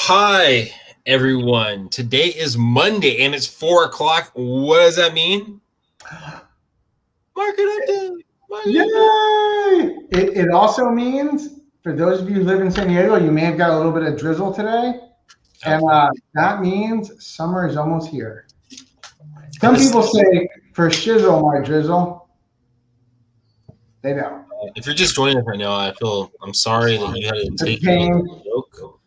Hi, everyone. Today is Monday and it's 4 o'clock. What does that mean? Market update. Yay! It also means, for those of you who live in San Diego, you may have got a little bit of drizzle today. And that means summer is almost here. Some people say, for shizzle, my drizzle. They don't. If you're just joining us right now, I'm sorry that you had to take a joke.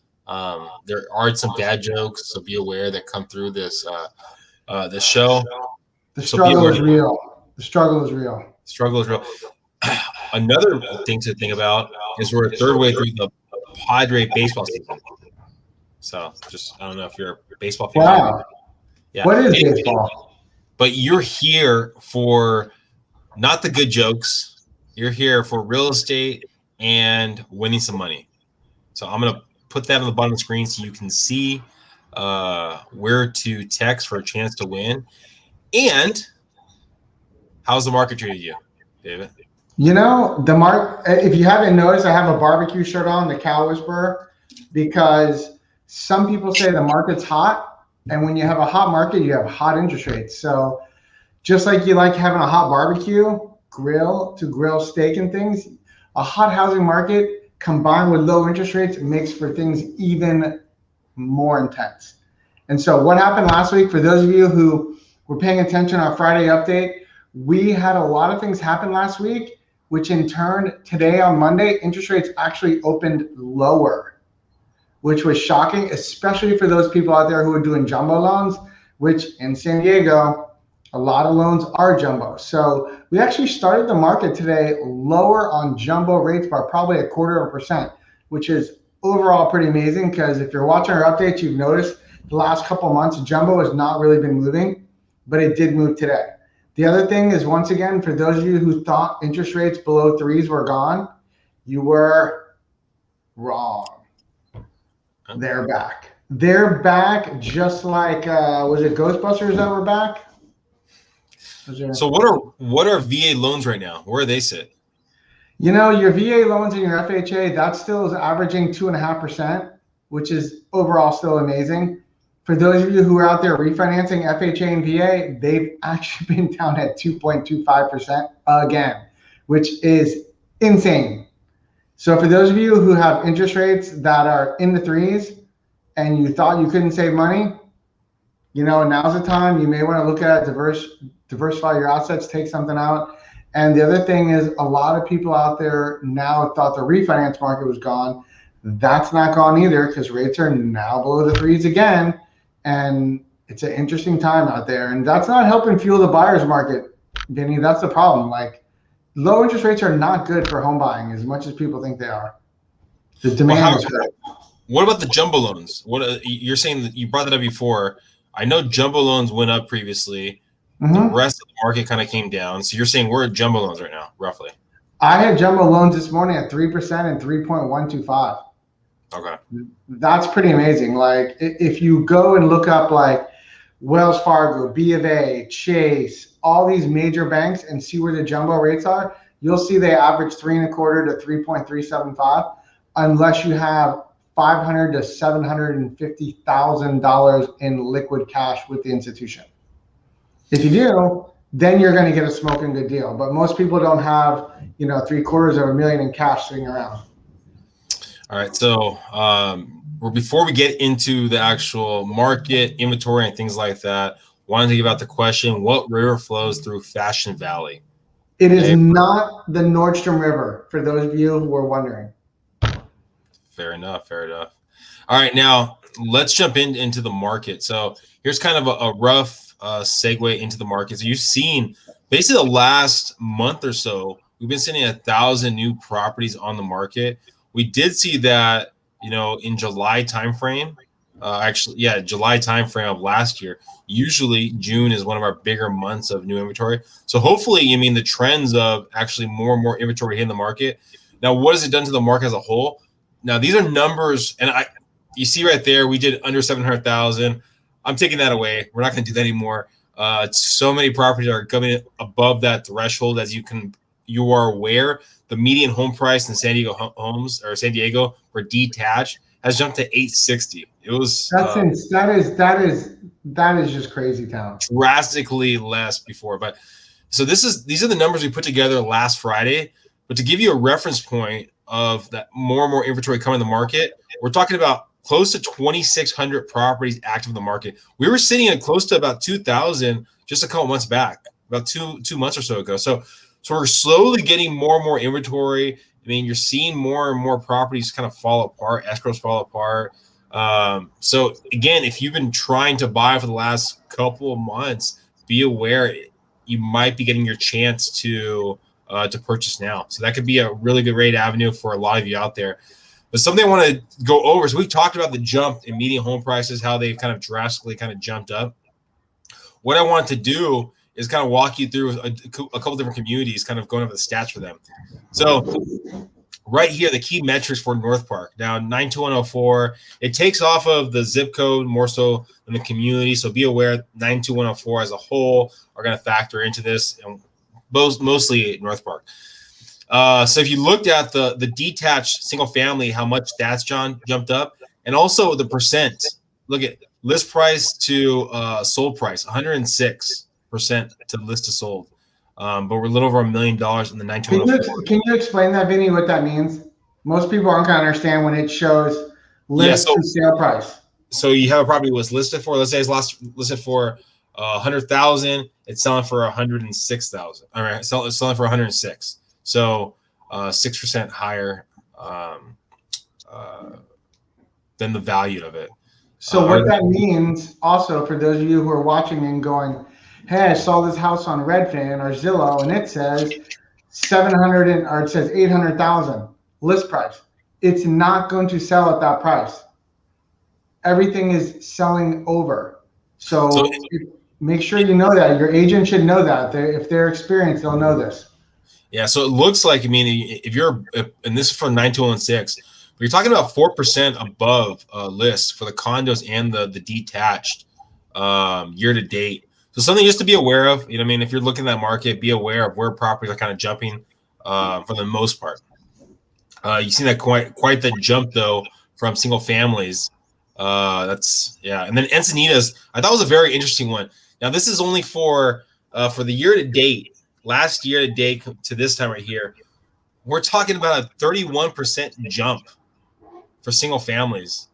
There are some bad jokes, so be aware that come through this show. The struggle is real. The struggle is real. Struggle is real. Another thing to think about is we're a third way through the Padre baseball season. So I don't know if you're a baseball fan. Wow. Yeah. What is baseball? But you're here for not the good jokes. You're here for real estate and winning some money. So I'm going to put that on the bottom of the screen so you can see where to text for a chance to win. And how's the market treated you, David? You know, if you haven't noticed, I have a barbecue shirt on, the Cow Whisperer, because some people say the market's hot. And when you have a hot market, you have hot interest rates. So just like you like having a hot barbecue, grill steak and things, a hot housing market combined with low interest rates makes for things even more intense. And so what happened last week, for those of you who were paying attention on Friday update, we had a lot of things happen last week, which in turn today on Monday, interest rates actually opened lower, which was shocking, especially for those people out there who are doing jumbo loans, which in San Diego, a lot of loans are jumbo. So we actually started the market today lower on jumbo rates by probably 0.25%, which is overall pretty amazing, because if you're watching our updates, you've noticed the last couple months, jumbo has not really been moving, but it did move today. The other thing is, once again, for those of you who thought interest rates below 3s were gone, you were wrong. They're back. They're back, just like, was it Ghostbusters that were back? So what are VA loans right now? Where do they sit? You know, your VA loans and your FHA, that still is averaging 2.5%, which is overall still amazing. For those of you who are out there refinancing FHA and VA, they've actually been down at 2.25% again, which is insane. So for those of you who have interest rates that are in the 3s and you thought you couldn't save money, you know, now's the time. You may want to look at diversify your assets, take something out. And the other thing is, a lot of people out there now thought the refinance market was gone. That's not gone either, because rates are now below the 3s again. And it's an interesting time out there. And that's not helping fuel the buyer's market, Vinnie. That's the problem. Like, low interest rates are not good for home buying as much as people think they are. The demand is good. What about the jumbo loans? What you're saying that you brought that up before. I know jumbo loans went up previously. The rest of the market kind of came down. So you're saying we're at jumbo loans right now, roughly? I had jumbo loans this morning at 3% and 3.125. Okay. That's pretty amazing. Like, if you go and look up like Wells Fargo, B of A, Chase, all these major banks, and see where the jumbo rates are, you'll see they average 3.25 to 3.375, unless you have $500,000 to $750,000 in liquid cash with the institution. If you do, then you're going to get a smoking good deal. But most people don't have, you know, $750,000 in cash sitting around. All right. So before we get into the actual market, inventory, and things like that, wanted to give out the question: what river flows through Fashion Valley? It is not the Nordstrom River, for those of you who are wondering. Fair enough. Fair enough. All right. Now let's jump into the market. So here's kind of a rough segue into the market. So you've seen basically the last month or so, we've been seeing 1,000 new properties on the market. We did see that, you know, in July timeframe. July timeframe of last year. Usually June is one of our bigger months of new inventory. So hopefully, you mean the trends of actually more and more inventory hitting the market. Now, what has it done to the market as a whole? Now, these are numbers, and you see right there, we did under 700,000. I'm taking that away. We're not going to do that anymore. So many properties are coming above that threshold, as you are aware. The median home price in San Diego for detached has jumped to 860. It was that is just crazy town. Drastically less before. But so these are the numbers we put together last Friday. But to give you a reference point of that more and more inventory coming to the market, we're talking about close to 2,600 properties active in the market. We were sitting at close to about 2,000 just a couple months back, about two months or so ago. So we're slowly getting more and more inventory. I mean, you're seeing more and more properties kind of fall apart, escrows fall apart. So again, if you've been trying to buy for the last couple of months, be aware you might be getting your chance to purchase now. So that could be a really great avenue for a lot of you out there. But something I want to go over is we've talked about the jump in median home prices, how they've kind of drastically kind of jumped up. What I want to do is kind of walk you through a couple different communities, kind of going over the stats for them. So right here, the key metrics for North Park. Now, 92104, it takes off of the zip code more so than the community. So be aware 92104 as a whole are going to factor into this, and mostly North Park. So if you looked at the detached single family, how much that's jumped up, and also the percent. Look at list price to sold price, 106% to list to sold. But we're a little over $1 million in the 92104. Can you explain that, Vinny, what that means? Most people aren't going to understand when it shows list to sale price. So you have a property was listed for, let's say it's listed for 100,000. It's selling for 106,000. All right, it's selling for 106. So 6% higher than the value of it. So what that means also for those of you who are watching and going, hey, I saw this house on Redfin or Zillow and it says 700 or it says 800,000 list price. It's not going to sell at that price. Everything is selling over. So make sure you know that. Your agent should know that. If they're experienced, they'll know this. Yeah, so it looks like, I mean, and this is from 9216, but you're talking about 4% above list for the condos and the detached year to date. So something just to be aware of. You know what I mean? If you're looking at that market, be aware of where properties are kind of jumping for the most part. You've seen that quite the jump, though, from single families. And then Encinitas, I thought was a very interesting one. Now, this is only for the year to date. Last year to date to this time right here, we're talking about a 31% jump for single families,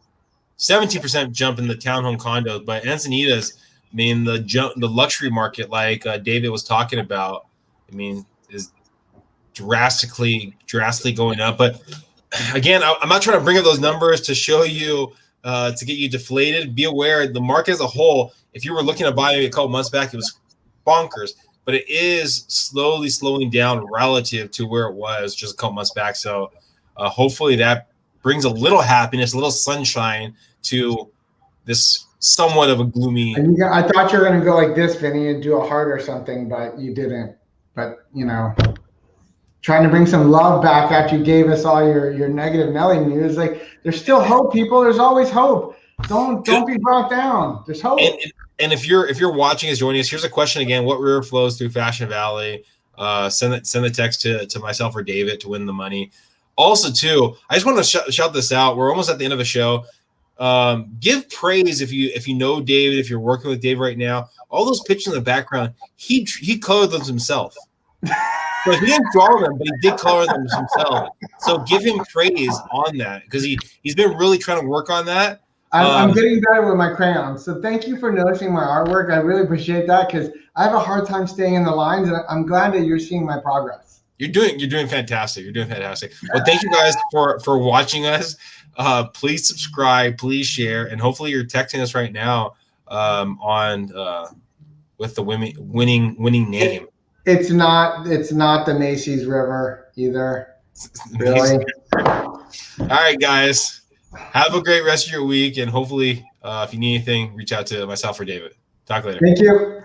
17% jump in the townhome condos. But Encinitas, I mean, the luxury market, like David was talking about, I mean, is drastically going up. But again, I'm not trying to bring up those numbers to show you to get you deflated. Be aware the market as a whole. If you were looking to buy a couple months back, it was bonkers. But it is slowly slowing down relative to where it was just a couple months back. So hopefully that brings a little happiness, a little sunshine to this somewhat of a gloomy. I thought you were going to go like this, Vinny, and do a heart or something, but you didn't. But, you know, trying to bring some love back after you gave us all your negative Nelly news. Like, there's still hope, people. There's always hope. Don't be brought down. There's hope. And if you're watching us, joining us, here's a question again: what river flows through Fashion Valley? Send the text to myself or David to win the money. Also, too, I just want to shout this out. We're almost at the end of the show. Give praise if you know David, if you're working with Dave right now. All those pictures in the background, he colored them himself. So he didn't draw them, but he did color them himself. So give him praise on that because he's been really trying to work on that. I'm getting better with my crayons. So thank you for noticing my artwork. I really appreciate that because I have a hard time staying in the lines, and I'm glad that you're seeing my progress. You're doing fantastic. You're doing fantastic. Well, thank you guys for watching us. Please subscribe, please share, and hopefully you're texting us right now with the winning name. It's not the Macy's River either. Really. All right, guys. Have a great rest of your week, and hopefully, if you need anything, reach out to myself or David. Talk later. Thank you.